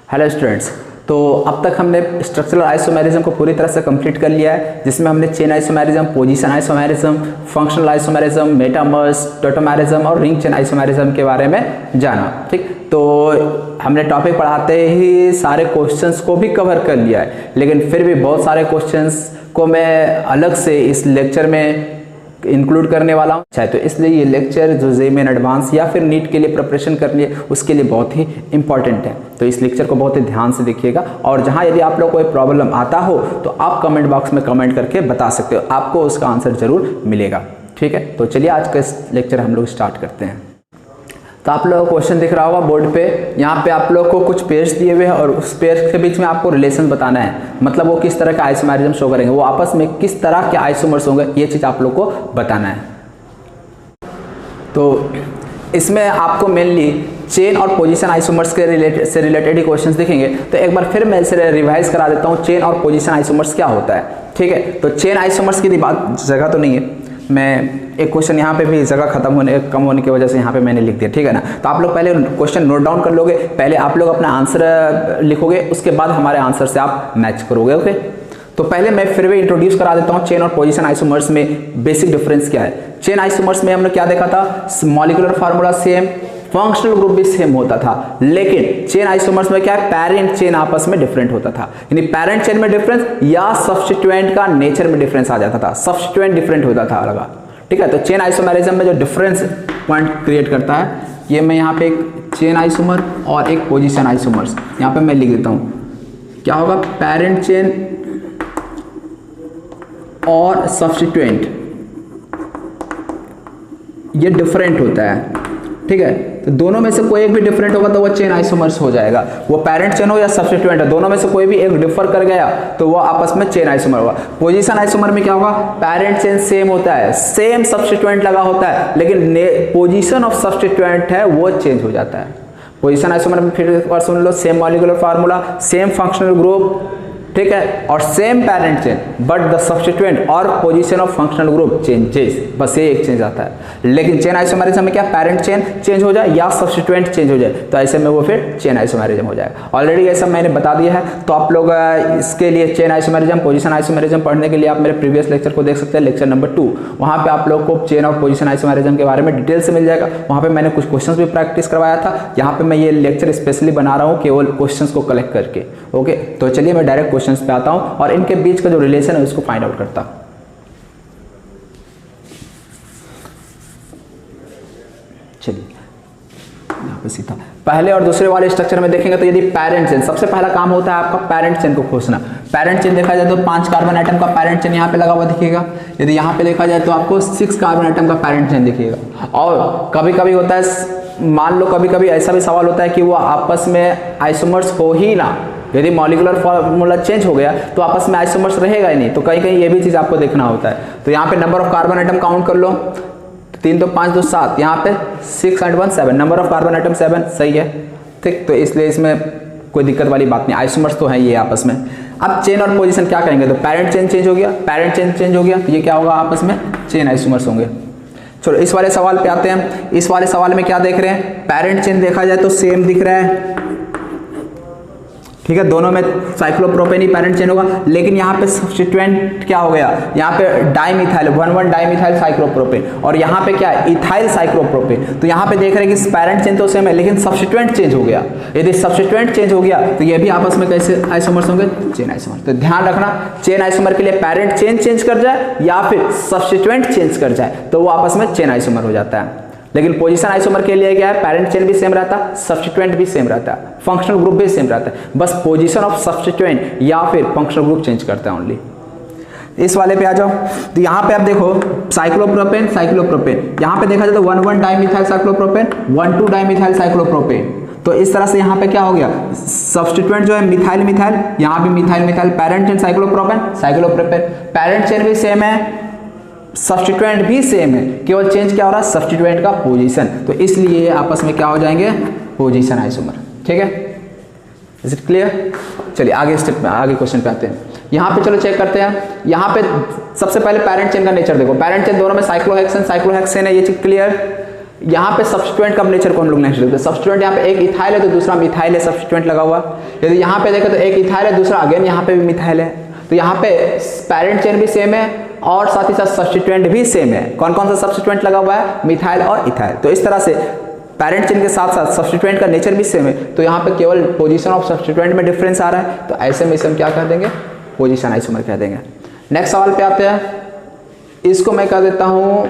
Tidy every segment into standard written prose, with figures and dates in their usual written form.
Hello students, तो अब तक हमने स्ट्रक्चरल आइसोमेरिज्म को पूरी तरह से कंप्लीट कर लिया है, जिसमें हमने chain isomerism, position isomerism, functional isomerism, metamers, tautomerism और रिंग चेन आइसोमेरिज्म के बारे में जाना। ठीक, तो हमने टॉपिक पढ़ाते ही सारे क्वेश्चंस को भी कवर कर लिया है, लेकिन फिर भी बहुत सारे क्वेश्चंस को मैं अलग से इस लेक्चर में इंक्लूड करने वाला हूँ। चाहे तो इसलिए ये लेक्चर जो जेईई एडवांस या फिर नीट के लिए प्रिपरेशन करनी है उसके लिए बहुत ही इंपॉर्टेंट है। तो इस लेक्चर को बहुत ही ध्यान से देखिएगा, और जहाँ यदि आप लोग को कोई प्रॉब्लम आता हो तो आप कमेंट बॉक्स में कमेंट करके बता सकते हो, आपको उसका आंसर जरूर मिलेगा। ठीक है, तो चलिए आज का इस लेक्चर हम लोग स्टार्ट करते हैं। तो आप लोगों को क्वेश्चन दिख रहा होगा बोर्ड पे, यहाँ पे आप लोग को कुछ पेयर्स दिए हुए हैं और उस पेयर्स के बीच में आपको रिलेशन बताना है, मतलब वो किस तरह का आइसोमेरिज्म शो करेंगे, वो आपस में किस तरह के आइसोमर्स होंगे, ये चीज़ आप लोग को बताना है। तो इसमें आपको मेनली चेन और पोजीशन आइसोमर्स के रिलेटेड ही क्वेश्चंस दिखेंगे। तो एक बार फिर मैं इसे रिवाइज करा देता हूँ, चेन और पोजीशन आइसोमर्स क्या होता है। ठीक है, तो चेन आइसोमर्स की बात जगह तो नहीं है, मैं एक क्वेश्चन यहाँ पे भी जगह कम होने की वजह से यहाँ पे मैंने लिख दिया। ठीक है ना, तो आप लोग पहले क्वेश्चन नोट डाउन कर लोगे, पहले आप लोग अपना आंसर लिखोगे, उसके बाद हमारे आंसर से आप मैच करोगे। ओके, तो पहले मैं फिर भी इंट्रोड्यूस करा देता हूँ चेन और पोजीशन आइसोमर्स में बेसिक डिफरेंस क्या है। चेन आइसोमर्स में हमने क्या देखा था, molecular formula same, functional group भी सेम होता था, लेकिन चेन आइसोमर्स में क्या है, पेरेंट चेन आपस में डिफरेंट होता था। यानी पेरेंट चेन में डिफरेंस या सब्स्टिट्यूएंट का नेचर में डिफरेंस आ जाता था, सब्स्टिट्यूएंट डिफरेंट होता था अलग। ठीक है, तो चेन आइसोमेरिज्म में जो डिफरेंस पॉइंट क्रिएट करता है, ये मैं यहाँ पे एक चेन आइसोमर और एक पोजीशन आइसोमर्स यहाँ पे मैं लिख देता हूँ। क्या होगा, पेरेंट चेन और सब्स्टिट्यूएंट ये डिफरेंट होता है। ठीक है, तो दोनों में से कोई एक भी डिफरेंट होगा तो वो चेन आइसोमर्स हो जाएगा, वो पेरेंट चेन हो या सब्स्टिट्यूएंट है, दोनों में से कोई भी एक डिफर कर गया तो वो आपस में चेन आइसोमर होगा। पोजीशन आइसोमर में क्या होगा, पेरेंट चेन सेम होता है, सेम सब्स्टिट्यूएंट लगा होता है, लेकिन पोजीशन ऑफ सब्स्टिट्यूएंट है वो चेंज हो जाता है। पोजीशन आइसोमर में फिर एक बार सुन लो, same molecular formula, same functional group, ठीक है, और same parent chain, but the substituent और position of functional group changes, बस ये एक चेंज आता है। लेकिन चेन आइसोमेरिज्म में क्या, पेरेंट चेन चेंज हो जाए या सब्स्टिट्यूएंट चेंज हो जाए, तो ऐसे में वो फिर चेन आइसोमेरिज्म हो जाएगा। ऑलरेडी ये सब मैंने बता दिया है, तो आप लोग इसके लिए चेन आइसोमेरिज्म, पोजीशन आइसोमेरिज्म पढ़ने के लिए आप मेरे प्रीवियस लेक्चर को देख सकते हैं, लेक्चर नंबर 2। वहाँ पे आप लोग को चेन और पोजीशन आइसोमेरिज्म के बारे में डिटेल से मिल जाएगा। वहाँ पे मैंने कुछ क्वेश्चंस भी प्रैक्टिस करवाया था, यहाँ पे मैं ये लेक्चर स्पेशली बना रहा हूँ केवल क्वेश्चंस को कलेक्ट करके। ओके, तो चलिए मैं डायरेक्ट क्वेश्चंस पे आता हूँ और इनके बीच का जो रिलेशन है उसको फाइंड आउट करता हूं। चलिए यहां पे सीधा पहले और दूसरे वाले स्ट्रक्चर में देखेंगे तो यदि पेरेंट चेन, सबसे पहला काम होता है आपका पेरेंट चेन को खोजना। पेरेंट चेन देखा जाए तो 5 कार्बन आइटम का पेरेंट चेन यहाँ पे लगा हुआ दिखेगा। यदि यहाँ पे देखा जाए तो आपको 6 कार्बन आइटम का पेरेंट चेन दिखेगा। और कभी कभी होता है, मान लो कभी कभी ऐसा भी सवाल होता है कि वो आपस में आइसोमर्स हो ही ना, यदि मॉलिक्यूलर फार्मूला चेंज हो गया तो आपस में आइसोमर्स रहेगा ही नहीं, तो कहीं कहीं ये भी चीज़ आपको देखना होता है। तो यहाँ पे number of carbon atom count कर लो, 3 2 5 2 7, यहाँ पे 6 and 1 7, number of carbon atom 7, सही है। ठीक, तो इसलिए इसमें कोई दिक्कत वाली बात नहीं, आइसोमर्स तो है ये आपस में। अब चेन और पोजीशन क्या करेंगे, तो पेरेंट चेन चेंज हो गया, पेरेंट चेन चेंज हो गया, तो ये क्या होगा, आपस में चेन आइसोमर्स होंगे। चलो इस वाले सवाल पे आते हैं। इस वाले सवाल में क्या देख रहे हैं, पेरेंट चेन देखा जाए तो सेम दिख रहा है। ठीक है, दोनों में साइक्लोप्रोपेन ही पेरेंट चेन होगा, लेकिन यहाँ पे सब्स्टिट्यूएंट क्या हो गया, यहाँ पे डाइमिथाइल 1,1 डाइमिथाइल साइक्लोप्रोपेन, और यहाँ पे क्या है, इथाइल साइक्लोप्रोपेन। तो यहाँ पे देख रहे हैं कि पेरेंट चेन तो सेम है, लेकिन सब्स्टिट्यूएंट चेंज हो गया। यदि सब्स्टिट्यूएंट चेंज हो गया तो ये भी आपस में कैसे आइसोमर्स होंगे, चेन आइसोमर। तो ध्यान रखना, चेन आइसोमर के लिए पेरेंट चेन चेंज कर जाए या फिर सब्स्टिट्यूएंट चेंज कर जाए तो वो आपस में चेन आइसोमर हो जाता है। लेकिन पोजीशन आइसोमर के लिए क्या है, पेरेंट चेन भी सेम रहता है, सब्स्टिट्यूएंट भी सेम रहता है, फंक्शनल ग्रुप भी सेम रहता है, बस पोजीशन ऑफ सब्स्टिट्यूएंट या फिर फंक्शनल ग्रुप चेंज करता है ओनली। इस वाले पे आ जाओ, तो यहाँ पे आप देखो साइक्लोप्रोपेन, साइक्लोप्रोपेन, यहाँ पे देखा जाए तो 1,1 डाइमिथाइल साइक्लोप्रोपेन, 1,2 डाइमिथाइल साइक्लोप्रोपेन। तो इस तरह से यहाँ पे क्या हो गया, सब्स्टिट्यूएंट जो है मिथाइल मिथाइल, यहाँ भी methyl methyl, parent chain cyclopropane cyclopropane, parent chain भी सेम है, सब्स्टिट्यूएंट भी सेम है, केवल चेंज क्या हो रहा है, सब्स्टिट्यूएंट का पोजीशन। तो इसलिए आपस में क्या हो जाएंगे, पोजीशन आइसोमर। ठीक है, इज इट क्लियर। चलिए आगे स्टेप में, आगे क्वेश्चन पे आते हैं। यहाँ पे चलो चेक करते हैं। यहाँ पे सबसे पहले पेरेंट चेन का नेचर देखो, पेरेंट चेन दोनों में साइक्लोहेक्सेन साइक्लोहेक्सेन है, ये चीज क्लियर। यहाँ पे सब्स्टिट्यूएंट का नेचर को हम लोग नेक्स्ट देखते हैं। सब्स्टिट्यूएंट यहाँ पे एक इथाइल है तो दूसरा मिथाइल है, सब्स्टिट्यूएंट लगा हुआ। यदि यहाँ पे देखें तो एक इथाइल है, दूसरा अगेन यहाँ पे भी मिथाइल है, तो यहाँ पे पैरेंट चेन भी सेम है और साथ ही साथ सब्स्टिट्यूएंट भी सेम है। कौन कौन सा सब्स्टिट्यूएंट लगा हुआ है? मिथाइल और इथाइल। तो इस तरह से पैरेंट चेन के साथ साथ सब्स्टिट्यूएंट का नेचर भी सेम है, तो यहाँ पे केवल पोजीशन ऑफ सब्स्टिट्यूएंट में डिफरेंस आ रहा है, तो ऐसे में इसे हम क्या कह देंगे? पोजीशन आइसोमर कह देंगे। नेक्स्ट सवाल पे आते हैं, इसको मैं कह देता हूँ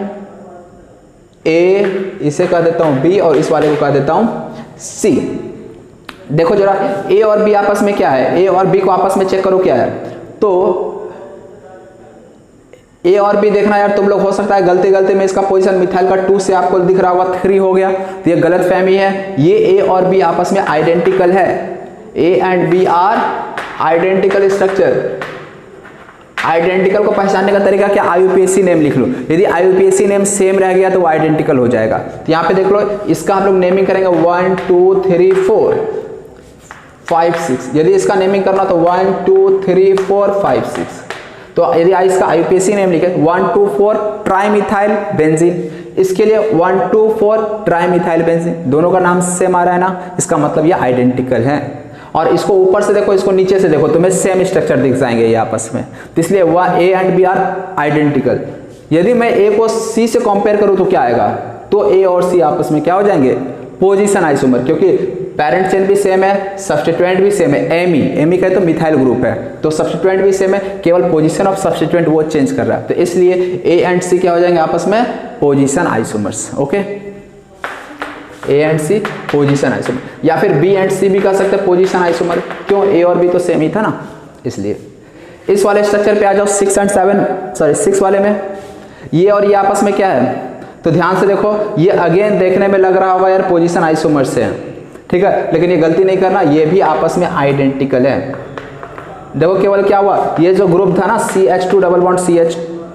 ए, इसे कह देता हूँ बी और इस वाले को कह देता हूँ सी। देखो जरा ए और बी आपस में क्या है, ए और बी को आपस में चेक करो क्या है। तो ए और बी देखना यार तुम लोग, हो सकता है गलती में इसका पोजीशन मिथाइल का 2 से आपको दिख रहा होगा 3 हो गया, तो ये गलत फहमी है। ये ए और बी आपस में आइडेंटिकल है, A and B are identical structure. Identical को पहचानने का तरीका क्या? आईयूपीएसी नेम लिख लो। यदि आईयूपीएसी नेम सेम रह गया तो वो आइडेंटिकल हो जाएगा। तो यहाँ पे देख लो, इसका हम लोग नेमिंग करेंगे 1 2 3 4 5 6। यदि इसका नेमिंग करना तो 1 2 3 4 5 6। तो यदि इसका आईयूपीएसी नेम लिखे 1 2 4 ट्राइमिथाइल बेंजीन, इसके लिए 1 2 4 ट्राइमिथाइल बेंजीन, दोनों का नाम सेम आ रहा है ना, इसका मतलब ये आइडेंटिकल है। और इसको ऊपर से देखो, इसको नीचे से देखो, तुम्हें सेम स्ट्रक्चर दिख जाएंगे ये आपस में, तो इसलिए वह A and B are identical. यदि मैं ए को सी से कंपेयर करूं तो क्या आएगा? तो ए और सी आपस में क्या हो जाएंगे? पोजीशन आइसोमर, क्योंकि पैरेंट चेन भी सेम है, सब्स्टिट्यूएंट भी सेम है। एमी कहे तो मिथाइल ग्रुप है, तो सब्स्टिट्यूएंट भी सेम है, केवल पोजीशन ऑफ सब्स्टिट्यूएंट वो चेंज कर रहा है, तो इसलिए ए एंड सी क्या हो जाएंगे आपस में? Position isomers. Okay, A and C position isomer, या फिर बी एंड सी भी कह सकते हैं पोजीशन आइसोमर। क्यों? ए और बी तो सेम ही था ना, इसलिए। इस वाले स्ट्रक्चर पे आ जाओ 6 एंड 7, सॉरी 6 वाले में, ये और ये आपस में क्या है? तो ध्यान से देखो, ये अगेन देखने में लग रहा होगा यार पोजीशन आइसोमर से, ठीक है, लेकिन ये गलती नहीं करना, ये भी आपस में आइडेंटिकल है। देखो केवल क्या हुआ, ये जो ग्रुप था ना CH2 double bond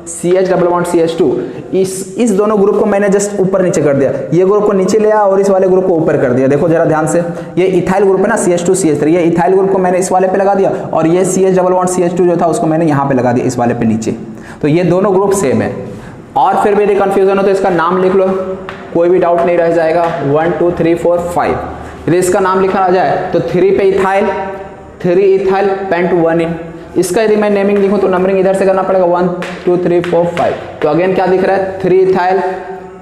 CH double bond CH2, इस दोनों ग्रुप को मैंने जस्ट ऊपर नीचे कर दिया, ये ग्रुप को नीचे ले आया और इस वाले ग्रुप को ऊपर कर दिया। देखो जरा ध्यान से, ये इथाइल ग्रुप है ना CH2 CH3, ये इथाइल ग्रुप को मैंने इस वाले पे लगा दिया और ये CH डबल बॉन्ड CH2 जो था उसको मैंने यहाँ पे लगा दिया इस वाले पे नीचे, तो ये दोनों ग्रुप सेम है। और फिर भी यदि कंफ्यूजन हो तो इसका नाम लिख लो, कोई भी डाउट नहीं रह जाएगा। 1 2 3 4 5, यदि इसका नाम लिखा आ जाए तो 3 पे इथाइल, 3 इथाइल पेंट 1 इन। इसका यदि मैं नेमिंग लिखूं तो नंबरिंग इधर से करना पड़ेगा 1 2 3 4 5, तो अगेन क्या दिख रहा है? 3 इथाइल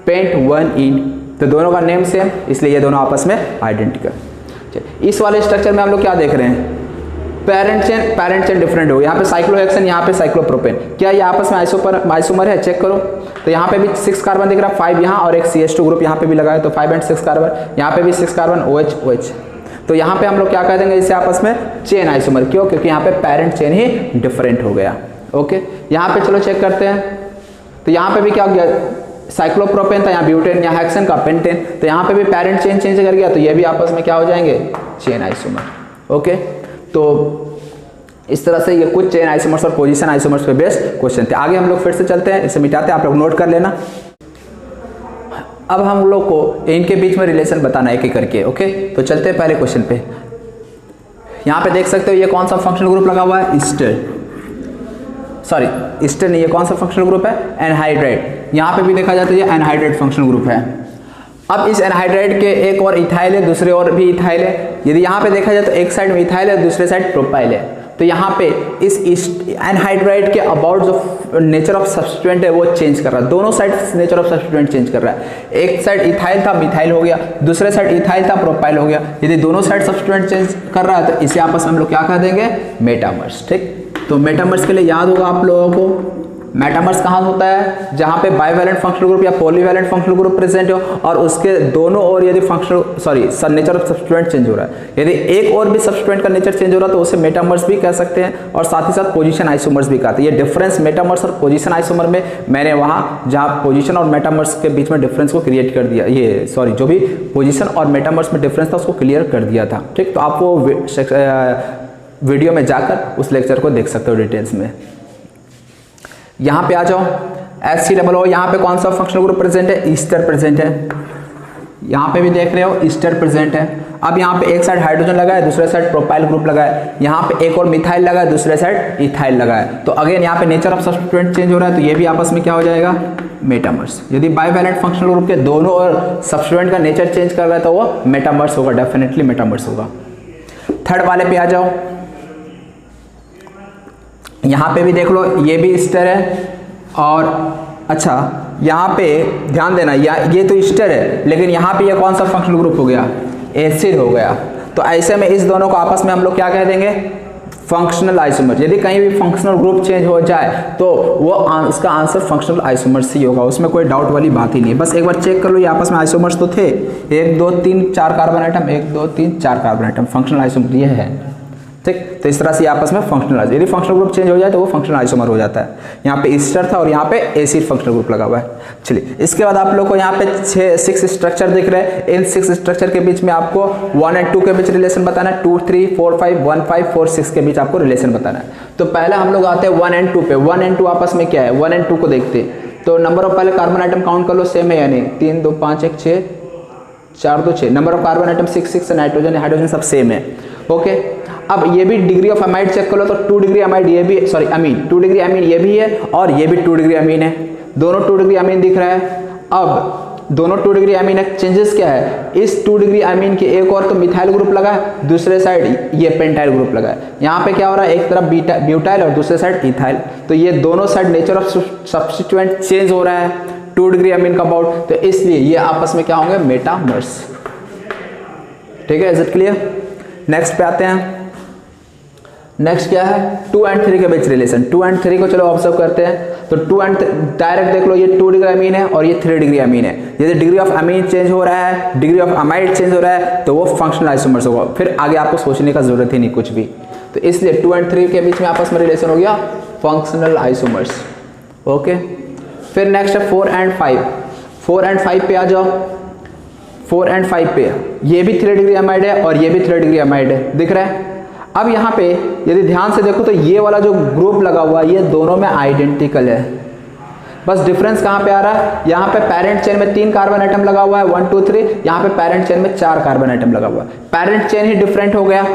पेंट 1 इन, तो दोनों का नेम सेम, इसलिए ये दोनों आपस में आइडेंटिकल। इस वाले स्ट्रक्चर में हम लोग क्या देख रहे हैं? पैरेंट चेन डिफरेंट हो, यहाँ पे साइक्लोहेक्सेन, यहाँ पे साइक्लोप्रोपेन, क्या ये आपस में आइसोमर है? चेक करो, तो यहाँ पे भी 6 कार्बन दिख रहा है, 5 यहाँ और एक CH2 ग्रुप यहाँ पे भी लगा है, तो 5 एंड 6 कार्बन, यहाँ पे भी 6 कार्बन OH। तो यहाँ पे हम लोग क्या कह देंगे इसे आपस में? Chain isomer. क्यों? क्योंकि यहाँ पे पैरेंट चेन ही डिफरेंट हो गया। ओके, यहाँ पे चलो चेक करते हैं, तो यहाँ पे भी क्या हो गया? साइक्लोप्रोपेन था, यहाँ ब्यूटेन, यहाँ हेक्सेन का पेंटेन, तो यहाँ पे भी पैरेंट चेन चेंज कर गया, तो ये भी आपस में क्या हो जाएंगे? Chain isomer. ओके, तो इस तरह से ये कुछ चेन आइसोमर्स और पोजीशन आइसोमर्स पे बेस्ड क्वेश्चन थे। आगे हम लोग फिर से चलते हैं, इसे मिटाते हैं, आप लोग नोट कर लेना। अब हम लोग को इनके बीच में रिलेशन बताना एक एक करके। ओके, तो चलते हैं पहले क्वेश्चन पे। यहाँ पे देख सकते हो ये कौन सा फंक्शनल ग्रुप लगा हुआ है? ईस्टर नहीं, ये कौन सा फंक्शनल ग्रुप है? एनहाइड्राइड। यहाँ पे भी देखा जाए तो ये एनहाइड्राइड फंक्शनल ग्रुप है। अब इस एनहाइड्राइड के एक और इथाइल है, दूसरे और भी इथाइल है। यदि यहाँ पे देखा जाए तो एक साइड में इथाइल है, दूसरे साइड प्रोपाइल है, तो यहाँ पे इस एनहाइड्राइड के अबाउट जो नेचर ऑफ सब्स्टिट्यूएंट है वो चेंज कर रहा है, दोनों side nature of substituent change कर रहा है। एक साइड इथाइल था, मिथाइल हो गया, दूसरे साइड इथाइल था, प्रोपाइल हो गया। यदि दोनों साइड सब्स्टिट्यूएंट चेंज कर रहा है तो इसे आपस में हम लोग क्या कह देंगे? मेटामर्स। ठीक, तो मेटामर्स के लिए याद होगा आप लोगों को, मेटामर्स कहाँ होता है? जहाँ पे बाइवैलेंट फंक्शनल ग्रुप या पॉलीवैलेंट फंक्शनल ग्रुप प्रेजेंट हो और उसके दोनों ओर यदि नेचर ऑफ सब्स्टिट्यूएंट चेंज हो रहा है। यदि एक और भी सब्स्टिट्यूएंट का नेचर चेंज हो रहा है तो उसे मेटामर्स भी कह सकते हैं और साथ ही साथ पोजीशन आइसोमर्स भी कहते हैं। ये डिफरेंस मेटामर्स और पोजीशन आइसोमर में मैंने वहाँ जहाँ पोजीशन और मेटामर्स के बीच में डिफरेंस को क्रिएट कर दिया, जो भी पोजीशन और मेटामर्स में डिफरेंस था उसको क्लियर कर दिया था। ठीक, तो आप वो वीडियो में जाकर उस लेक्चर को देख सकते हो डिटेल्स में। यहाँ पे आ जाओ, HCOO, यहाँ पे कौन सा फंक्शनल ग्रुप प्रेजेंट है? ईस्टर प्रेजेंट है। यहाँ पे भी देख रहे हो ईस्टर प्रेजेंट है। अब यहाँ पे एक साइड हाइड्रोजन लगा है, दूसरे साइड प्रोपाइल ग्रुप लगा है, यहाँ पे एक और मिथाइल लगा है, दूसरे साइड इथाइल लगा है। तो अगेन यहाँ पे नेचर ऑफ सब्स्टिट्यूएंट चेंज हो रहा है, तो ये भी आपस में क्या हो जाएगा, मेटामर्स। यदि बाइवैलेंट फंक्शनल ग्रुप के दोनों और सब्स्टिट्यूएंट का नेचर चेंज कर रहा है तो वो मेटामर्स होगा, डेफिनेटली मेटामर्स होगा। थर्ड वाले पे आ जाओ, यहाँ पे भी देख लो, ये भी ईस्टर है और अच्छा यहाँ पे ध्यान देना, ये तो ईस्टर है, लेकिन यहाँ पे ये कौन सा फंक्शनल ग्रुप हो गया, एसिड हो गया। तो ऐसे में इस दोनों को आपस में हम लोग क्या कह देंगे, फंक्शनल आइसोमर। यदि कहीं भी फंक्शनल ग्रुप चेंज हो जाए तो वो इसका आंसर फंक्शनल आइसोमर्स ही होगा, उसमें कोई डाउट वाली बात ही नहीं है। बस एक बार चेक कर लो, ये आपस में आइसोमर्स तो थे, 1 2 3 4 carbon atom, 1 2 3 4 carbon atom, functional isomer ये है, ठीक। तो इस तरह से आपस में फंक्शनल, यदि फंक्शनल ग्रुप चेंज हो जाए तो वो फंक्शनल आइसोमर हो जाता है। यहाँ पे ईस्टर था और यहाँ पे एसिड फंक्शनल ग्रुप लगा हुआ है। चलिए इसके बाद आप लोग को यहाँ पे 6 स्ट्रक्चर दिख रहे हैं। इन 6 स्ट्रक्चर के बीच में आपको 1 और 2 के बीच रिलेशन बताना है, 2 3 4 5 1 5 4 6 के बीच आपको रिलेशन बताना है। तो पहले हम लोग आते हैं 1 और 2 पे। 1 और 2 आपस में क्या है, 1 और 2 को देखते हैं। तो नंबर ऑफ पहले कार्बन आइटम काउंट कर लो, सेम है यानी 3 2 5 1 6 4 2 6। Number of carbon atom 6 nitrogen hydrogen सब सेम है, ओके। अब ये भी डिग्री ऑफ अमाइड चेक कर लो, तो 2 डिग्री अमाइड ये भी, सॉरी अमीन, 2 डिग्री अमीन ये भी है और ये भी 2 डिग्री अमीन है, दोनों 2 डिग्री अमीन दिख रहा है। अब दोनों 2 डिग्री अमीन है, चेंजेस क्या है, इस 2 डिग्री अमीन के एक और तो मिथाइल ग्रुप लगा है, दूसरे साइड ये पेंटाइल ग्रुप लगा है। यहाँ पे क्या हो रहा है, एक तरफ ब्यूटाइल और दूसरे साइड इथाइल, तो ये दोनों side nature of substituent change हो रहा है 2 डिग्री अमीन का अबाउट, तो इसलिए ये आपस में क्या होंगे, मेटामर्स, ठीक है। Is it clear? नेक्स्ट पे आते हैं। नेक्स्ट क्या है, 2 और 3 के बीच रिलेशन। 2 और 3 को चलो ऑब्जर्व करते हैं। तो 2 और डायरेक्ट देख लो, ये 2 डिग्री अमीन है और ये 3 डिग्री अमीन है। यदि डिग्री ऑफ अमीन चेंज हो रहा है, डिग्री ऑफ अमाइड चेंज हो रहा है, तो वो फंक्शनल आइसोमर्स होगा, फिर आगे आपको सोचने का जरूरत ही नहीं कुछ भी। तो इसलिए 2 और 3 के बीच में आपस में रिलेशन हो गया फंक्शनल आइसोमर्स, ओके। फिर नेक्स्ट है 4 और 5। 4 और 5 पे आ जाओ। 4 और 5 पे ये भी 3 डिग्री अमाइड है और ये भी 3 डिग्री अमाइड है, दिख रहा है। अब यहाँ पे यदि ध्यान से देखो तो ये वाला जो ग्रुप लगा हुआ है ये दोनों में आइडेंटिकल है, बस डिफरेंस कहाँ पे आ रहा है, यहाँ पे पेरेंट चेन में 3 कार्बन आइटम लगा हुआ है 1 2 3, यहाँ पे पेरेंट चेन में 4 कार्बन आइटम लगा हुआ है। पेरेंट चेन ही डिफरेंट हो गया,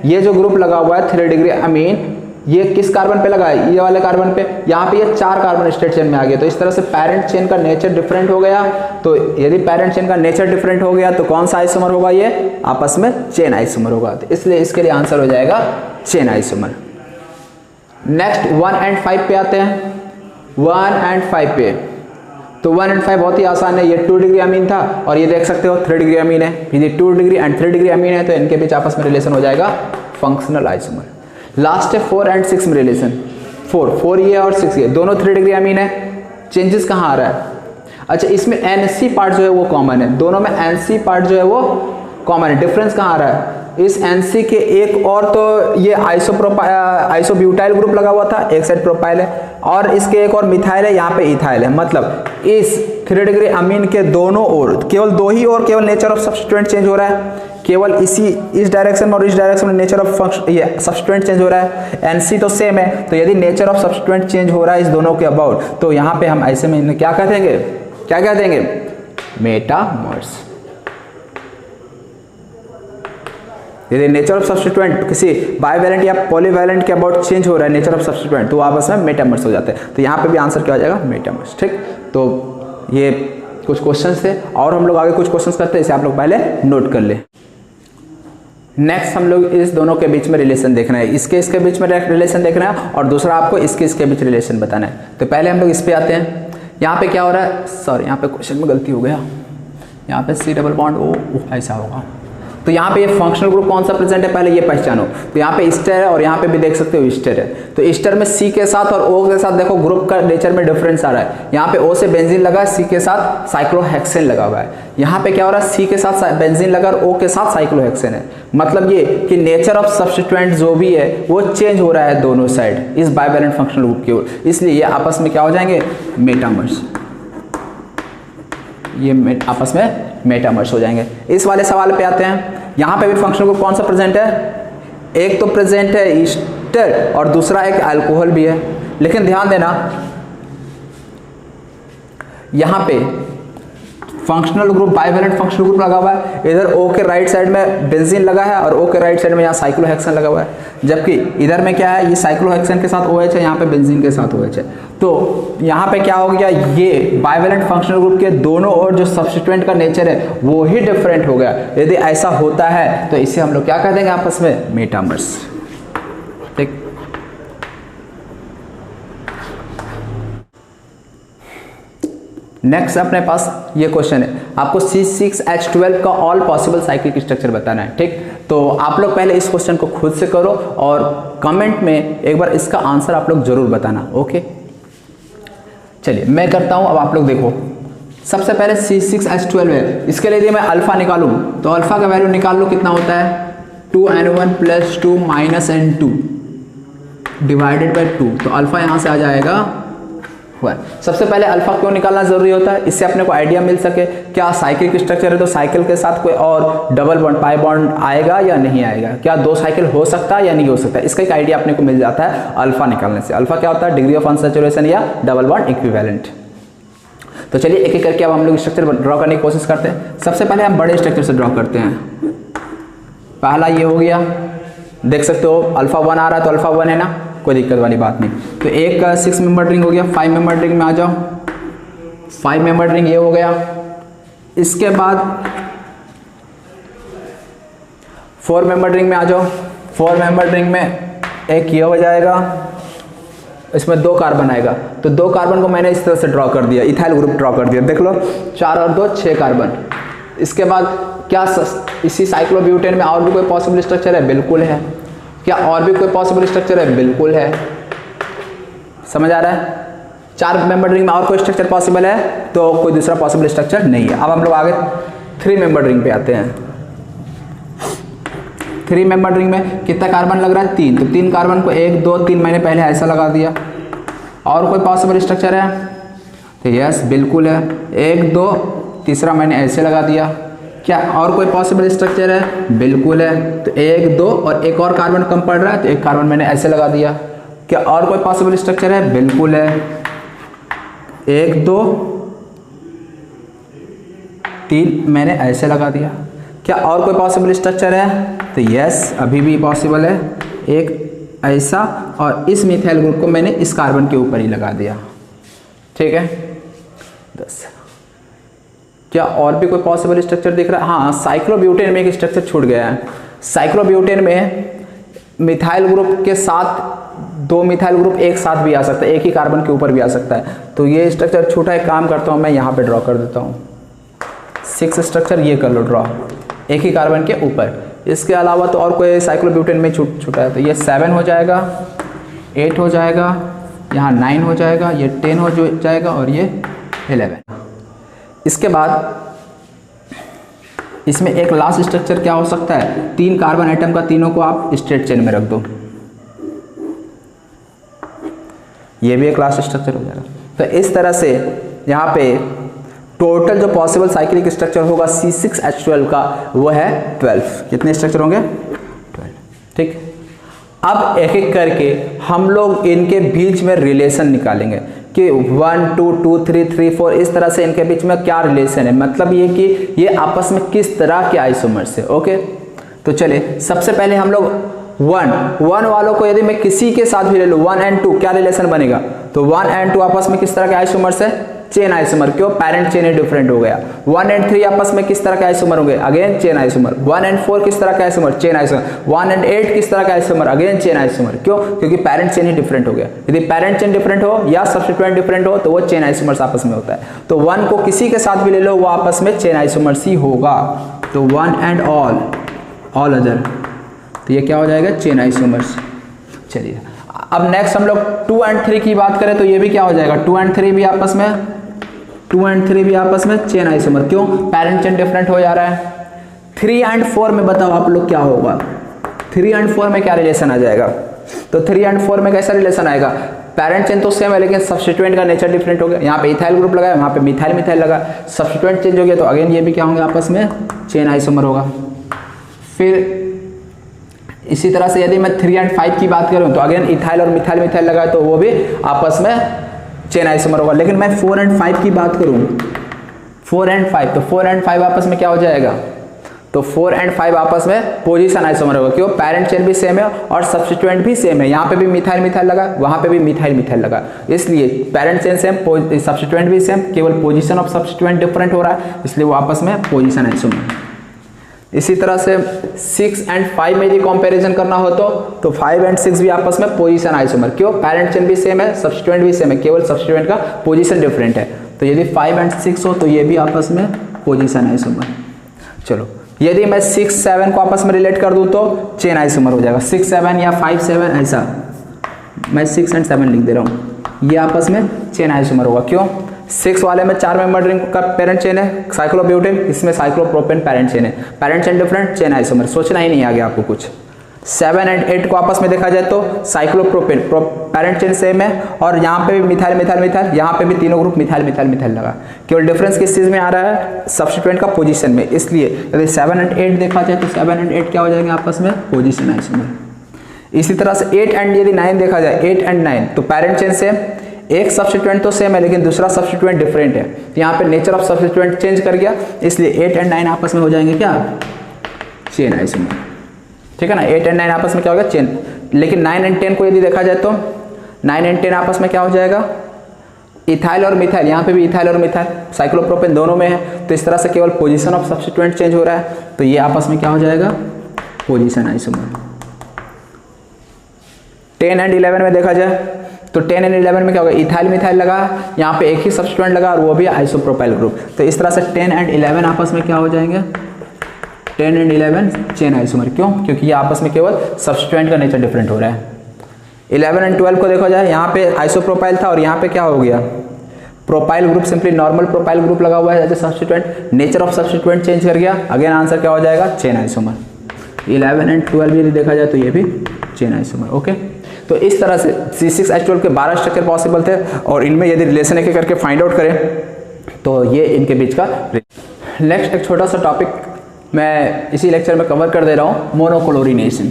ये जो ग्रुप लगा हुआ है 3 डिग्री अमीन, ये किस कार्बन पे लगा है, ये वाले कार्बन पे, यहाँ पे ये 4 कार्बन स्टेट चेन में आ गया। तो इस तरह से पेरेंट चेन का नेचर डिफरेंट हो गया। तो यदि पेरेंट चेन का नेचर डिफरेंट हो गया तो कौन सा आइसोमर होगा, ये आपस में चेन आइसोमर होगा। तो इसलिए इसके लिए आंसर हो जाएगा चेन आइसोमर। नेक्स्ट 1 और 5 पे आते हैं। 1 और 5 पे, तो 1 और 5 बहुत ही आसान है, ये 2 डिग्री अमीन था और ये देख सकते हो 3 डिग्री अमीन है। यदि 2 डिग्री एंड 3 डिग्री अमीन है तो इनके बीच आपस में रिलेशन हो जाएगा फंक्शनल आइसोमर। लास्ट है 4 और 6 में रिलेशन। 4 ये और 6 ये, दोनों 3 डिग्री अमीन है। चेंजेस कहाँ आ रहा है, अच्छा इसमें NC पार्ट जो है वो कॉमन है, दोनों में NC पार्ट जो है वो कॉमन है। डिफरेंस कहाँ आ रहा है, इस NC के एक और तो ये आइसोब्यूटाइल ग्रुप लगा हुआ था, एक साइड प्रोपाइल है, और इसके एक और मिथाइल है, यहाँ पे इथाइल है। मतलब इस 3 डिग्री अमीन के दोनों ओर, केवल 2 ही और केवल नेचर ऑफ सब्स्टिट्यूएंट चेंज हो रहा है, केवल इस डायरेक्शन में और इस डायरेक्शन में नेचर ऑफ सब्स्टिट्यूएंट चेंज हो रहा है। NC तो सेम है, तो यदि नेचर ऑफ सब्स्टिट्यूएंट चेंज हो रहा है इस दोनों के अबाउट, तो यहाँ पे हम ऐसे में क्या कह देंगे, क्या कह देंगे, मेटामर्स। यदि नेचर ऑफ सब्स्टिट्यूएंट किसी बाइवैलेंट या पॉलीवैलेंट के अबाउट चेंज हो रहा है नेचर ऑफ सब्स्टिट्यूएंट, तो आपस में मेटामर्स हो जाते हैं। तो यहाँ पे भी आंसर क्या हो जाएगा, मेटामर्स, ठीक। तो ये कुछ क्वेश्चंस थे और हम लोग आगे कुछ क्वेश्चंस करते हैं, इसे आप लोग पहले नोट कर ले। नेक्स्ट हम लोग इस दोनों के बीच में रिलेशन देखना है, इसके बीच में रिलेशन देखना है और दूसरा आपको इसके बीच रिलेशन बताना है। तो पहले हम लोग इस पे आते हैं। यहाँ पे क्या हो रहा है, सॉरी यहाँ पे क्वेश्चन में गलती हो गया, यहाँ पे C डबल बॉन्ड O ऐसा होगा। तो यहाँ पे ये फंक्शनल ग्रुप कौन सा प्रेजेंट है पहले ये पहचानो। तो यहाँ पे ईस्टर है और यहाँ पे भी देख सकते हो ईस्टर है। तो ईस्टर में C के साथ और O के साथ देखो ग्रुप का नेचर में डिफरेंस आ रहा है। यहाँ पे O से बेंजीन लगा है, C के साथ साइक्लोहेक्सेन लगा हुआ है। यहाँ पे क्या हो रहा है, C के साथ बेंजीन लगा और O के साथ साइक्लोहेक्सेन है। मतलब ये कि नेचर ऑफ सब्स्टिट्यूएंट जो भी है वो चेंज हो रहा है दोनों साइड इस बाइवैलेंट फंक्शनल ग्रुप की ओर, इसलिए ये आपस में क्या हो जाएंगे, मेटामर्स। ये आपस में मेटामर्स हो जाएंगे। इस वाले सवाल पे आते हैं। यहाँ पे भी फंक्शनल ग्रुप कौन सा प्रेजेंट है, एक तो प्रेजेंट है ईस्टर और दूसरा एक अल्कोहल भी है। लेकिन ध्यान देना यहाँ पे functional group, bivalent functional group लगा हुआ है, इधर O के राइट साइड में बेंजीन लगा है और O के राइट साइड में यहाँ साइक्लोहेक्सेन लगा हुआ है, जबकि इधर में क्या है, ये साइक्लोहेक्सेन के साथ OH है, यहाँ पे बेंजीन के साथ OH है। तो यहाँ पे क्या हो गया, ये बाइवेलेंट फंक्शनल ग्रुप के दोनों ओर जो सब्स्टिट्यूएंट का नेचर है वो ही डिफरेंट हो गया। यदि ऐसा होता है तो इसे हम लोग क्या कह देंगे आपस में, मेटामर्स। ठीक, नेक्स्ट अपने पास ये क्वेश्चन है, आपको C6H12 का ऑल पॉसिबल साइक्लिक स्ट्रक्चर बताना है। ठीक, तो आप लोग पहले इस क्वेश्चन को खुद से करो और कमेंट में एक बार इसका आंसर आप लोग जरूर बताना। ओके, चलिए मैं करता हूं। अब आप लोग देखो, सबसे पहले C6H12 है, इसके लिए यदि मैं अल्फा निकालूं तो अल्फा का वैल्यू निकाल लो, कितना होता है 2n1 + 2 - n2 डिवाइडेड बाई 2, तो अल्फा यहां से आ जाएगा 1। सबसे पहले अल्फा क्यों निकालना जरूरी होता है, इससे अपने को आइडिया मिल सके क्या साइकिल स्ट्रक्चर है तो साइकिल के साथ कोई और डबल बॉन्ड, पाई बॉन्ड आएगा या नहीं आएगा, क्या 2 साइकिल हो सकता है या नहीं हो सकता, इसका एक आइडिया अपने को मिल जाता है अल्फा निकालने से। अल्फा क्या होता है, डिग्री ऑफ अनसैचुरेशन या डबल बॉन्ड इक्विवेलेंट। तो चलिए एक एक करके अब हम लोग स्ट्रक्चर ड्रॉ करने की कोशिश करते हैं। सबसे पहले हम बड़े स्ट्रक्चर से ड्रॉ करते हैं। पहला ये हो गया, देख सकते हो अल्फा 1 आ रहा है तो अल्फा 1 है ना, कोई दिक्कत वाली बात नहीं। तो एक 6 मेंबर रिंग हो गया। 5 मेंबर रिंग में आ जाओ, 5 मेंबर रिंग ये हो गया। इसके बाद 4 मेंबर रिंग में आ जाओ। 4 मेंबर रिंग में एक ये हो जाएगा, इसमें 2 कार्बन आएगा, तो 2 कार्बन को मैंने इस तरह से ड्रॉ कर दिया, इथाइल ग्रुप ड्रॉ कर दिया, देख लो 4 और 2 6 कार्बन। इसके बाद क्या इसी साइक्लोब्यूटेन में और भी कोई पॉसिबल स्ट्रक्चर है, बिल्कुल है। क्या और भी कोई पॉसिबल स्ट्रक्चर है, बिल्कुल है। समझ आ रहा है, 4 मेंबर रिंग में और कोई स्ट्रक्चर पॉसिबल है तो कोई दूसरा पॉसिबल स्ट्रक्चर नहीं है। अब हम लोग आगे 3 मेंबर रिंग पे आते हैं। 3 मेंबर रिंग में कितना कार्बन लग रहा है, 3, तो 3 कार्बन को 1 2 3 मैंने पहले ऐसा लगा दिया। और कोई पॉसिबल स्ट्रक्चर है तो यस बिल्कुल है, 1 2 तीसरा मैंने ऐसे लगा दिया। क्या और कोई पॉसिबल स्ट्रक्चर है, बिल्कुल है, तो 1 2 और एक और कार्बन कम पड़ रहा है तो एक कार्बन मैंने ऐसे लगा दिया। क्या और कोई पॉसिबल स्ट्रक्चर है, बिल्कुल है, 1 2 3 मैंने ऐसे लगा दिया। क्या और कोई पॉसिबल स्ट्रक्चर है, तो यस अभी भी पॉसिबल है, एक ऐसा और इस मिथाइल ग्रुप को मैंने इस कार्बन के ऊपर ही लगा दिया। ठीक है, 10। क्या और भी कोई पॉसिबल स्ट्रक्चर दिख रहा है, हाँ साइक्लोब्यूटेन में एक स्ट्रक्चर छूट गया है। साइक्लोब्यूटेन में मिथाइल ग्रुप के साथ 2 मिथाइल ग्रुप एक साथ भी आ सकता है, एक ही कार्बन के ऊपर भी आ सकता है, तो ये स्ट्रक्चर छूटा है। काम करता हूँ मैं यहाँ पे ड्रॉ कर देता हूँ 6 स्ट्रक्चर, ये कर लो ड्रॉ एक ही कार्बन के ऊपर। इसके अलावा तो और कोई साइक्लोब्यूटेन में छूटा है, तो ये 7 हो जाएगा, 8 हो जाएगा, यहाँ 9 हो जाएगा, ये 10 हो जाएगा और ये 11। इसके बाद इसमें एक लास्ट स्ट्रक्चर क्या हो सकता है, 3 कार्बन एटम का, तीनों को आप स्ट्रेट चेन में रख दो, ये भी एक लास्ट स्ट्रक्चर हो जाएगा। तो इस तरह से यहाँ पे टोटल जो पॉसिबल साइक्लिक स्ट्रक्चर होगा C6H12 का वो है 12। कितने स्ट्रक्चर होंगे, 12। ठीक, अब एक एक करके हम लोग इनके बीच में रिलेशन निकालेंगे कि 1 2 2 3 3 4 इस तरह से इनके बीच में क्या रिलेशन है, मतलब ये कि ये आपस में किस तरह के आइसोमर्स है। ओके, तो चलिए सबसे पहले हम लोग 1 वालों को यदि मैं किसी के साथ भी ले लूँ, 1 and 2 क्या रिलेशन बनेगा, तो 1 and 2 आपस में किस तरह के आइसोमर्स है, चेन आइसोमर। क्यों, पेरेंट चेन ही डिफरेंट हो गया। 1 and 3 आपस में किस तरह के आइसोमर होंगे, अगेन चेन आइसोमर। 1 and 4 किस तरह का आइसोमर, चेन आइसोमर। 1 and 8 किस तरह का आइसोमर, अगेन चेन आइसोमर। क्यों, क्योंकि पेरेंट चेन ही डिफरेंट हो गया। यदि पेरेंट चेन डिफरेंट हो या सब्स्टिट्यूएंट डिफरेंट हो तो वो चेन आइसोमर्स आपस में होता है। तो 1 को किसी के साथ भी ले लो वो आपस में चेन आइसोमर्स ही होगा। तो 1 and ऑल अदर, तो ये क्या हो जाएगा, चेन आइसोमर्स। चलिए अब नेक्स्ट हम लोग 2 and 3 की बात करें तो ये भी क्या हो जाएगा, 2 and 3 भी आपस में, 2 and 3 भी आपस में चेन आइसोमर। क्यों, पेरेंट चेन डिफरेंट हो जा रहा है। 3 and 4 में बताओ आप लोग क्या होगा, 3 and 4 में क्या रिलेशन आ जाएगा, तो 3 and 4 में कैसा रिलेशन आएगा, पेरेंट चेन तो सेम है लेकिन सब्स्टिट्यूएंट का नेचर डिफरेंट हो गया। यहाँ पे इथाइल ग्रुप लगा है, वहाँ पे मिथाइल लगा, सब्स्टिट्यूएंट चेंज हो गया तो अगेन ये भी क्या होंगे, आपस में चेन आइसोमर होगा। फिर इसी तरह से यदि मैं 3 and 5 की बात करूँ तो अगेन इथाइल और मिथाइल लगा है तो वो भी आपस में चेन आइसोमर होगा। लेकिन मैं 4 and 5 की बात करूँ, 4 and 5, तो 4 and 5 आपस में क्या हो जाएगा, तो 4 and 5 आपस में पोजीशन आइसोमर होगा। क्यों, पेरेंट चेन भी सेम है और सब्स्टिट्यूएंट भी सेम है। यहाँ पे भी मिथाइल मिथाइल लगा, वहाँ पे भी मिथाइल मिथाइल लगा, इसलिए पेरेंट चेन सेम, सब्स्टिट्यूएंट भी सेम, केवल पोजीशन ऑफ सब्स्टिट्यूएंट डिफरेंट हो रहा है, इसलिए वो आपस में पोजीशन आइसोमर। इसी तरह से 6 and 5 में यदि कंपैरिजन करना हो तो 5 and 6 भी आपस में पोजीशन आइसोमर। क्यों, पेरेंट चेन भी सेम है, सब्स्टिट्यूएंट भी सेम है, केवल सब्स्टिट्यूएंट का पोजीशन डिफरेंट है। तो यदि 5 and 6 हो तो ये भी आपस में पोजीशन आइसोमर। चलो, यदि मैं 6 7 को आपस में रिलेट कर दूं तो चेन आइसोमर हो जाएगा। 6 7 या 5 7, ऐसा मैं 6 and 7 लिख दे रहा हूं, ये आपस में चेन आइसोमर होगा। क्यों, 6 वाले में 4 मेंबर रिंग का पेरेंट चेन है साइक्लोब्यूटेन, इसमें साइक्लोप्रोपेन पेरेंट चेन है, parent chain different, chain isomer, सोचना ही नहीं आगे आपको कुछ। 7 and 8 को आपस में देखा जाए तो साइक्लोप्रोपेन पेरेंट चेन सेम है और यहाँ पे भी मिथाइल मिथाइल मिथाइल, यहाँ पे भी तीनों ग्रुप मिथाइल मिथाइल मिथाइल लगा, केवल डिफरेंस किस चीज में आ रहा है, सब्स्टिट्यूएंट का पोजीशन में। इसलिए यदि 7 and 8 देखा जाए तो 7 and 8 क्या हो जाएंगे आपस में, पोजीशन आइसोमर। इसी तरह से 8 and यदि 9 देखा जाए, 8 and 9 तो पेरेंट चेन सेम, एक सब्स्टिट्यूएंट तो सेम है लेकिन दूसरा सब्स्टिट्यूएंट डिफरेंट है, यहाँ पे नेचर ऑफ सब्स्टिट्यूएंट चेंज कर गया, इसलिए 8 and 9 आपस में हो जाएंगे क्या, चेन आइसोमर। ठीक है ना, 8 and 9 आपस में क्या होगा, चेन। लेकिन 9 and 10 को यदि देखा जाए तो 9 and 10 आपस में क्या हो जाएगा, इथाइल और मिथाइल, यहाँ पे भी इथाइल और मिथाइल साइक्लोप्रोपेन दोनों में है, तो इस तरह से केवल पोजीशन ऑफ सब्स्टिट्यूएंट चेंज हो रहा है, तो ये आपस में क्या हो जाएगा, पोजीशन आइसोमर। 10 and 11 में देखा जाए तो 10 and 11 में क्या होगा, इथाइल मिथाइल लगा, यहाँ पे एक ही सब्स्टिट्यूएंट लगा और वो भी आइसोप्रोपाइल ग्रुप, तो इस तरह से 10 and 11 आपस में क्या हो जाएंगे, 10 and 11 चेन आइसोमर। क्यों, क्योंकि ये आपस में केवल सब्स्टिट्यूएंट का नेचर डिफरेंट हो रहा है। 11 and 12 को देखा जाए, यहाँ पे आइसोप्रोपाइल था और यहाँ पे क्या हो गया, propyl group, simply normal propyl group लगा हुआ है as a substituent, nature of substituent change कर गया, अगेन आंसर क्या हो जाएगा, चेन आइसोमर। 11 and 12 यदि देखा जाए तो ये भी चेन आइसोमर। ओके, तो इस तरह से C6H12 के 12 स्ट्रक्चर पॉसिबल थे और इनमें यदि रिलेशन एक करके फाइंड आउट करें तो ये इनके बीच का। नेक्स्ट एक छोटा सा टॉपिक मैं इसी लेक्चर में कवर कर दे रहा हूँ, मोनोक्लोरिनेशन।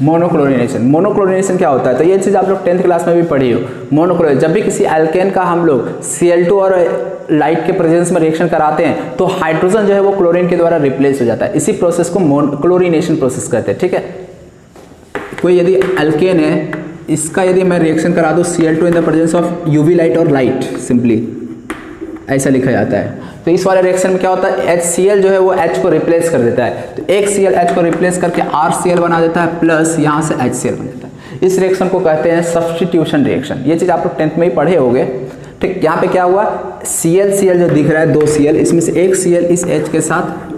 मोनोक्लोरिनेशन क्या होता है, तो ये चीज़ आप लोग 10th क्लास में भी पढ़ी हो। मोनोक्लोरिनेशन, जब भी किसी एल्केन का हम लोग Cl2 और लाइट के प्रेजेंस में रिएक्शन कराते हैं तो हाइड्रोजन जो है वो क्लोरीन के द्वारा रिप्लेस हो जाता है, इसी प्रोसेस को मोनोक्लोरिनेशन प्रोसेस कहते हैं। ठीक है, कोई यदि एल्केन है, इसका यदि मैं रिएक्शन करा दूँ Cl2 in the presence of UV light और लाइट, सिंपली ऐसा लिखा जाता है, तो इस वाले रिएक्शन में क्या होता है, HCl जो है वो H को रिप्लेस कर देता है, तो एक Cl H को रिप्लेस करके RCl बना देता है, प्लस यहाँ से HCl बन देता है। इस रिएक्शन को कहते हैं सब्स्टिट्यूशन रिएक्शन। ये चीज़ आप लोग 10th में ही पढ़े होंगे। ठीक, यहाँ पे क्या हुआ, Cl जो दिख रहा है 2 Cl, इसमें से एक Cl इस H के साथ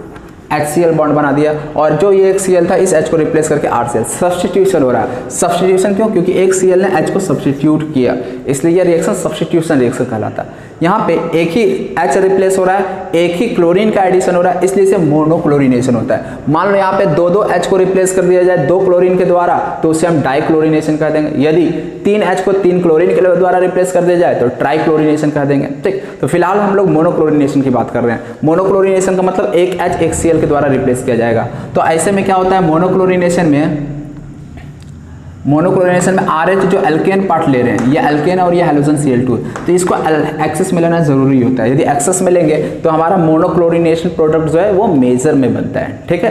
HCl बॉन्ड बना दिया और जो ये एक Cl था इस H को रिप्लेस करके RCl, सब्स्टिट्यूशन हो रहा है। सब्स्टिट्यूशन क्यों, क्योंकि एक Cl ने H को सब्स्टिट्यूट किया, इसलिए यह रिएक्शन सब्स्टिट्यूशन रिएक्शन कहलाता है। यहाँ पे एक ही H रिप्लेस हो रहा है, एक ही क्लोरीन का एडिशन हो रहा है, इसलिए इसे मोनोक्लोरिनेशन होता है। मान लो यहाँ पे 2 H को रिप्लेस कर दिया जाए 2 क्लोरीन के द्वारा तो उसे हम डाइक्लोरिनेशन कह देंगे। यदि 3 H को 3 क्लोरीन के द्वारा रिप्लेस कर दिया जाए तो ट्राइक्लोरिनेशन कह देंगे। ठीक, तो फिलहाल हम लोग मोनोक्लोरिनेशन की बात कर रहे हैं। मोनोक्लोरिनेशन का मतलब एक H एक Cl के द्वारा रिप्लेस किया जाएगा। तो ऐसे में क्या होता है, मोनोक्लोरिनेशन में RH जो एल्केन पार्ट ले रहे हैं, ये एल्केन और ये हैलोजन Cl2, तो इसको एक्सेस में लेना जरूरी होता है। यदि एक्सेस में लेंगे तो हमारा मोनोक्लोरिनेशन प्रोडक्ट जो है वो मेजर में बनता है। ठीक है,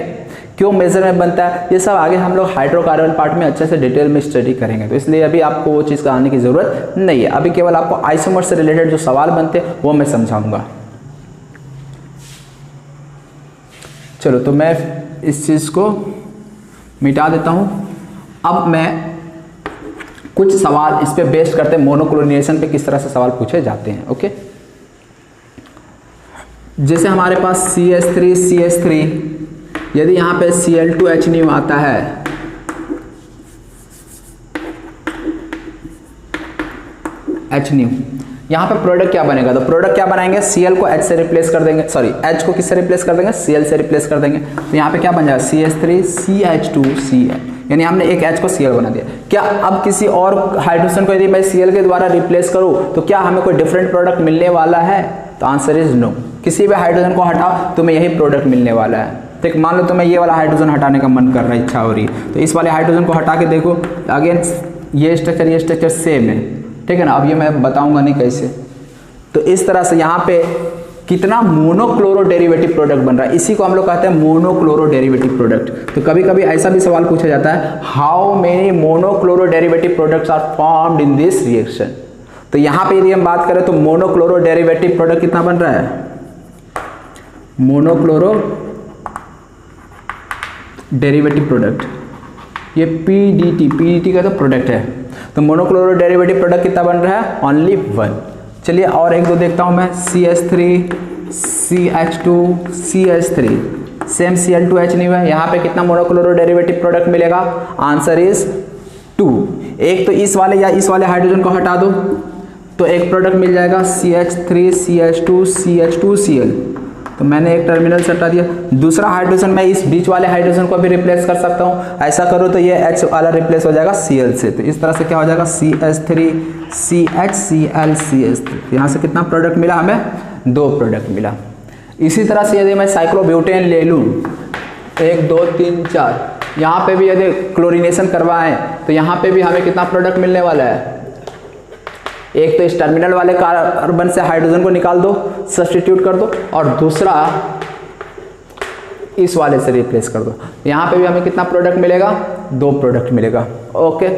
क्यों मेजर में बनता है, ये सब आगे हम लोग हाइड्रोकार्बन पार्ट में अच्छे से डिटेल में स्टडी करेंगे, तो इसलिए अभी आपको वो चीज़ कराने की जरूरत नहीं है। अभी केवल आपको आइसोमर से रिलेटेड जो सवाल बनते हैं वो मैं समझाऊंगा। चलो, तो मैं इस चीज़ को मिटा देता हूँ। अब मैं कुछ सवाल इस पे बेस्ड करते हैं, मोनोक्लोरिनेशन पे किस तरह से सवाल पूछे जाते हैं। ओके, जैसे हमारे पास CH3 यदि यहाँ पे Cl2H न्यू आता है H न्यू, यहाँ पे प्रोडक्ट क्या बनेगा, तो प्रोडक्ट क्या बनाएंगे, Cl को H से रिप्लेस कर देंगे, सॉरी H को किससे रिप्लेस कर देंगे, Cl से रिप्लेस कर देंगे, तो यहाँ पे क्या बन जाएगा CH3CH2Cl, यानी हमने एक H को Cl बना दिया। क्या अब किसी और हाइड्रोजन को यदि मैं Cl के द्वारा रिप्लेस करूँ तो क्या हमें कोई डिफरेंट प्रोडक्ट मिलने वाला है, तो आंसर इज नो। किसी भी हाइड्रोजन को हटाओ तो मैं यही प्रोडक्ट मिलने वाला है। ठीक, मान लो तुम्हें ये वाला हाइड्रोजन हटाने का मन कर रहा है, इच्छा हो रही है, तो इस वाले हाइड्रोजन को हटा के देखो, अगेन ये स्ट्रक्चर सेम है, ठीक है ना। अब ये मैं बताऊंगा नहीं कैसे। तो इस तरह से यहाँ पे कितना मोनोक्लोरो डेरिवेटिव प्रोडक्ट बन रहा है, इसी को हम लोग कहते हैं मोनोक्लोरो डेरिवेटिव प्रोडक्ट। तो कभी कभी ऐसा भी सवाल पूछा जाता है, how many monochloro derivative products are formed in this reaction. तो यहाँ पे यदि हम बात करें तो मोनोक्लोरो डेरिवेटिव प्रोडक्ट कितना बन रहा है, मोनोक्लोरो डेरिवेटिव प्रोडक्ट, ये पीडीटी का तो प्रोडक्ट है, तो मोनोक्लोरो डेरिवेटिव प्रोडक्ट कितना बन रहा है, ओनली 1। चलिए और एक दो देखता हूं मैं, CH3 CH2 CH3 same Cl2H नहीं हुआ, यहाँ पे कितना मोनोक्लोरो डेरिवेटिव प्रोडक्ट मिलेगा, आंसर इज 2। एक तो इस वाले या इस वाले हाइड्रोजन को हटा दो तो एक प्रोडक्ट मिल जाएगा CH3 CH2 CH2 Cl, तो मैंने एक टर्मिनल से हटा दिया। दूसरा हाइड्रोजन मैं इस बीच वाले हाइड्रोजन को भी रिप्लेस कर सकता हूँ, ऐसा करो तो ये H वाला रिप्लेस हो जाएगा Cl से, तो इस तरह से क्या हो जाएगा CH3 CHCl CH3, यहाँ से कितना प्रोडक्ट मिला हमें, 2 प्रोडक्ट मिला। इसी तरह से यदि मैं साइक्लोब्यूटेन ले लूँ 1 2 3 4, यहाँ पे भी यदि क्लोरीनेशन करवाएं तो यहाँ पे भी हमें कितना प्रोडक्ट मिलने वाला है, एक तो इस टर्मिनल वाले कार्बन से हाइड्रोजन को निकाल दो, सब्स्टिट्यूट कर दो, और दूसरा इस वाले से रिप्लेस कर दो, यहाँ पे भी हमें कितना प्रोडक्ट मिलेगा, 2 प्रोडक्ट मिलेगा। ओके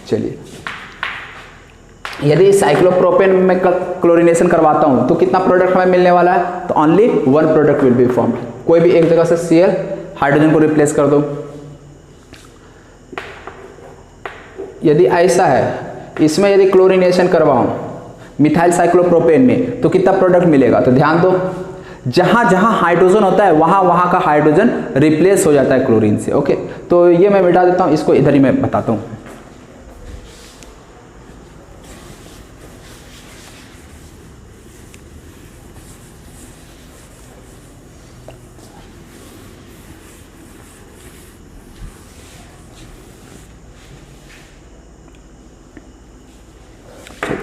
चलिए, यदि साइक्लोप्रोपेन में क्लोरीनेशन करवाता हूँ तो कितना प्रोडक्ट हमें मिलने वाला है, तो only 1 product will be formed. कोई भी एक जगह से Cl हाइड्रोजन को रिप्लेस कर दो। यदि ऐसा है, इसमें यदि क्लोरीनेशन करवाऊं मिथाइल साइक्लोप्रोपेन में तो कितना प्रोडक्ट मिलेगा, तो ध्यान दो, जहां जहां हाइड्रोजन होता है वहां वहां का हाइड्रोजन रिप्लेस हो जाता है क्लोरीन से। ओके, तो ये मैं मिटा देता हूं, इसको इधर ही मैं बताता हूं।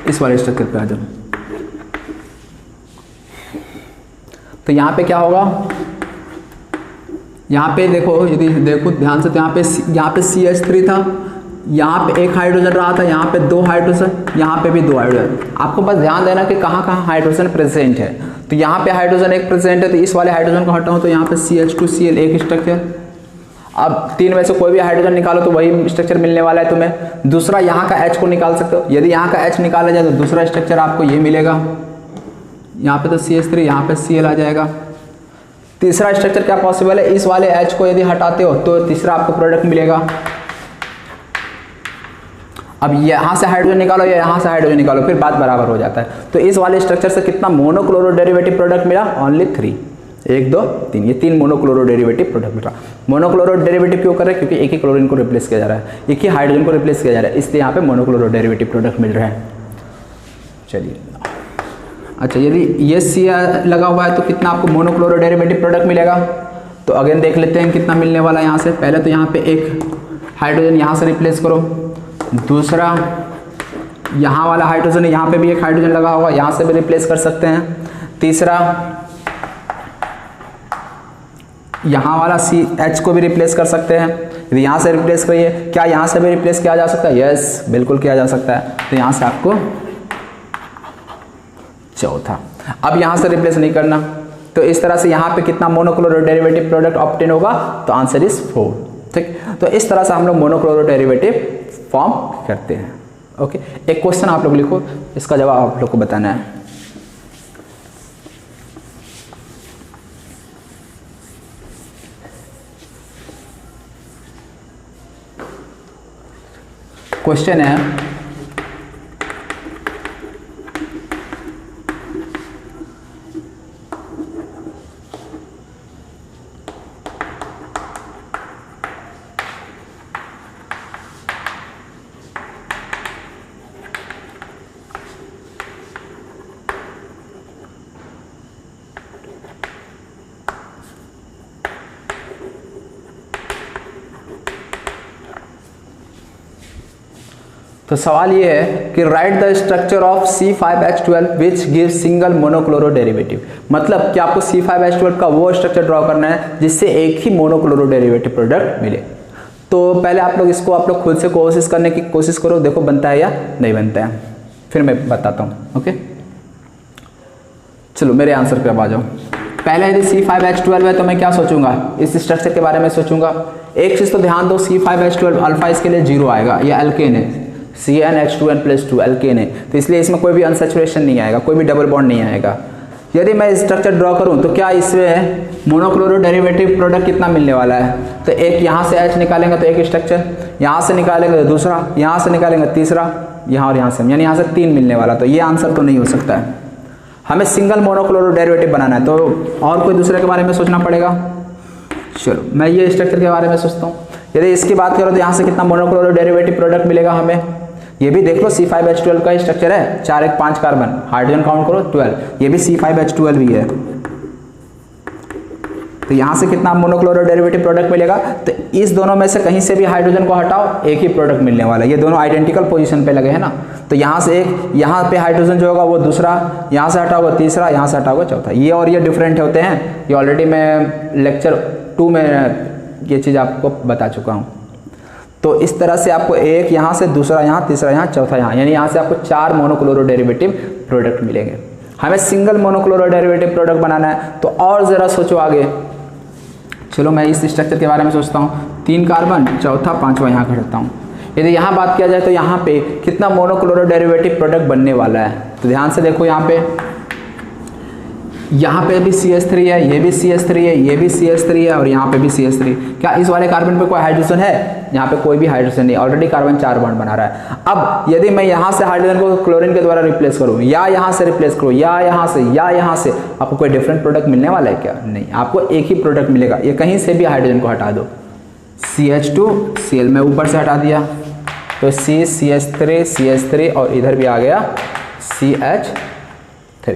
इस वाले स्ट्रक्चर पे आ जाओ, तो यहाँ पे क्या होगा, यहाँ पे देखो, यदि देखो ध्यान से, तो यहाँ पे CH3 था, यहाँ पे एक हाइड्रोजन रहा था, यहाँ पे 2 हाइड्रोजन, यहाँ पे भी 2 हाइड्रोजन। आपको बस ध्यान देना कि कहाँ कहाँ हाइड्रोजन प्रेजेंट है। तो यहाँ पे हाइड्रोजन एक प्रेजेंट है, तो इस वाले हाइड्रोजन को हटाऊँ तो यहाँ पे CH2Cl एक स्ट्रक्चर। अब 3 में से कोई भी हाइड्रोजन निकालो तो वही स्ट्रक्चर मिलने वाला है तुम्हें। दूसरा यहाँ का H को निकाल सकते हो, यदि यहाँ का H निकाला जाए तो दूसरा स्ट्रक्चर आपको ये मिलेगा, यहाँ पे तो CH3, यहाँ पे Cl आ जाएगा। तीसरा स्ट्रक्चर क्या पॉसिबल है, इस वाले H को यदि हटाते हो तो तीसरा आपको प्रोडक्ट मिलेगा। अब यहाँ से हाइड्रोजन निकालो या यहाँ से हाइड्रोजन निकालो, फिर बात बराबर हो जाता है। तो इस वाले स्ट्रक्चर से कितना मोनोक्लोरो डेरिवेटिव प्रोडक्ट मिला, ओनली 3, 1 2 3, ये 3 मोनोक्लोरो डेरिवेटिव प्रोडक्ट मिला। मोनोक्लोरो डेरिवेटिव क्यों कर रहे हैं, क्योंकि एक ही क्लोरीन को रिप्लेस किया जा रहा है, एक ही हाइड्रोजन को रिप्लेस किया जा रहा है, इसलिए यहाँ पे मोनोक्लोरो डेरिवेटिव प्रोडक्ट मिल रहा है। चलिए अच्छा, यदि ये Cl लगा हुआ है तो कितना आपको मोनोक्लोरो डेरिवेटिव प्रोडक्ट मिलेगा, तो अगेन देख लेते हैं कितना मिलने वाला है। यहाँ से पहले तो यहाँ पे एक हाइड्रोजन यहाँ से रिप्लेस करो, दूसरा यहाँ वाला हाइड्रोजन, यहाँ पे भी एक हाइड्रोजन लगा हुआ, यहाँ से भी रिप्लेस कर सकते हैं। तीसरा यहाँ वाला CH को भी रिप्लेस कर सकते हैं, यदि यहाँ से रिप्लेस करिए, क्या यहाँ से भी रिप्लेस किया जा सकता है, यस बिल्कुल किया जा सकता है। तो यहाँ से आपको चौथा, अब यहाँ से रिप्लेस नहीं करना, तो इस तरह से यहाँ पे कितना मोनोक्लोरो डेरिवेटिव प्रोडक्ट ऑब्टेन होगा, तो आंसर इज 4। ठीक, तो इस तरह से हम लोग मोनोक्लोरो डेरिवेटिव फॉर्म करते हैं। ओके, एक क्वेश्चन आप लोग लिखो, इसका जवाब आप लोग को बताना है। क्वेश्चन है, तो सवाल ये है कि right the structure of C5H12 which give single monochloro derivative. मतलब कि आपको C5H12 का वो स्ट्रक्चर ड्रॉ करना है जिससे एक ही मोनोक्लोरो डेरिवेटिव प्रोडक्ट मिले। तो पहले आप लोग खुद से कोशिश करने की कोशिश करो, देखो बनता है या नहीं बनता है, फिर मैं बताता हूँ। ओके, चलो मेरे आंसर पे अब आ जाओ। पहले यदि C5H12 है तो मैं क्या सोचूंगा, इस स्ट्रक्चर के बारे में सोचूंगा। एक चीज़ तो ध्यान दो, C5H12 अल्फा इसके लिए 0 आएगा, ये एल्केन है, CnH2n+2 एल्केन है, तो इसलिए इसमें कोई भी अनसैचुरेशन नहीं आएगा, कोई भी डबल बॉन्ड नहीं आएगा। यदि मैं स्ट्रक्चर ड्रॉ करूं तो क्या इसमें मोनोक्लोरो डेरिवेटिव प्रोडक्ट कितना मिलने वाला है, तो एक यहाँ से H निकालेंगे तो एक स्ट्रक्चर, यहाँ से निकालेंगे तो दूसरा, यहाँ से निकालेंगे तीसरा, यहाँ और यहाँ से, यानी यहाँ से 3 मिलने वाला। तो ये आंसर तो नहीं हो सकता है, हमें सिंगल मोनोक्लोरो डेरिवेटिव बनाना है, तो और कोई दूसरे के बारे में सोचना पड़ेगा। चलो मैं ये स्ट्रक्चर के बारे में सोचता हूँ। यदि इसकी बात करो तो यहाँ से कितना मोनोक्लोरो डेरिवेटिव प्रोडक्ट मिलेगा हमें, ये भी देख लो C5H12 का स्ट्रक्चर है, 4 1 5 कार्बन, हाइड्रोजन काउंट करो 12, ये भी C5H12 ही है। तो यहाँ से कितना मोनोक्लोरो डेरिवेटिव प्रोडक्ट मिलेगा, तो इस दोनों में से कहीं से भी हाइड्रोजन को हटाओ, एक ही प्रोडक्ट मिलने वाला है। ये दोनों आइडेंटिकल पोजीशन पे लगे हैं ना, तो यहाँ से एक, यहाँ पे हाइड्रोजन जो होगा वो दूसरा, यहाँ से हटा होगा तीसरा, यहाँ से हटा होगा चौथा। ये और ये डिफरेंट होते हैं, ये ऑलरेडी मैं लेक्चर 2 में ये चीज़ आपको बता चुका हूँ। तो इस तरह से आपको एक यहाँ से, दूसरा यहाँ, तीसरा यहाँ, चौथा यहाँ, यानी यहाँ से आपको 4 मोनोक्लोरो डेरिवेटिव प्रोडक्ट मिलेंगे। हमें सिंगल मोनोक्लोरो डेरिवेटिव प्रोडक्ट बनाना है, तो और ज़रा सोचो आगे। चलो मैं इस स्ट्रक्चर के बारे में सोचता हूँ, 3 कार्बन, चौथा, 5वां यहाँ घटाता हूँ। यदि यहाँ बात किया जाए तो यहाँ पे कितना मोनोक्लोरो डेरिवेटिव प्रोडक्ट बनने वाला है, तो ध्यान से देखो यहाँ पे भी CH3 है, ये भी CH3 है, ये भी CH3 है और यहाँ पे भी CH3। क्या इस वाले कार्बन पे कोई हाइड्रोजन है? यहाँ पे कोई भी हाइड्रोजन नहीं, ऑलरेडी कार्बन 4 बॉन्ड बना रहा है। अब यदि मैं यहाँ से हाइड्रोजन को क्लोरीन के द्वारा रिप्लेस करूँ, या यहाँ से रिप्लेस करूँ, या यहाँ से, या यहाँ से, आपको कोई डिफरेंट प्रोडक्ट मिलने वाला है क्या? नहीं, आपको एक ही प्रोडक्ट मिलेगा। ये कहीं से भी हाइड्रोजन को हटा दो, CH2 Cl में ऊपर से हटा दिया तो CH3 और इधर भी आ गया CH3।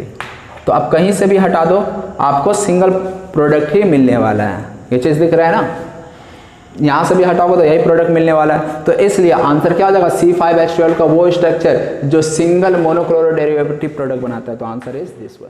तो अब कहीं से भी हटा दो, आपको सिंगल प्रोडक्ट ही मिलने वाला है। ये चीज़ दिख रहा है ना, यहाँ से भी हटाओगे तो यही प्रोडक्ट मिलने वाला है। तो इसलिए आंसर क्या हो जाएगा, C5H12 का वो स्ट्रक्चर जो सिंगल मोनोक्लोरो डेरिवेटिव प्रोडक्ट बनाता है। तो आंसर इज दिस वन।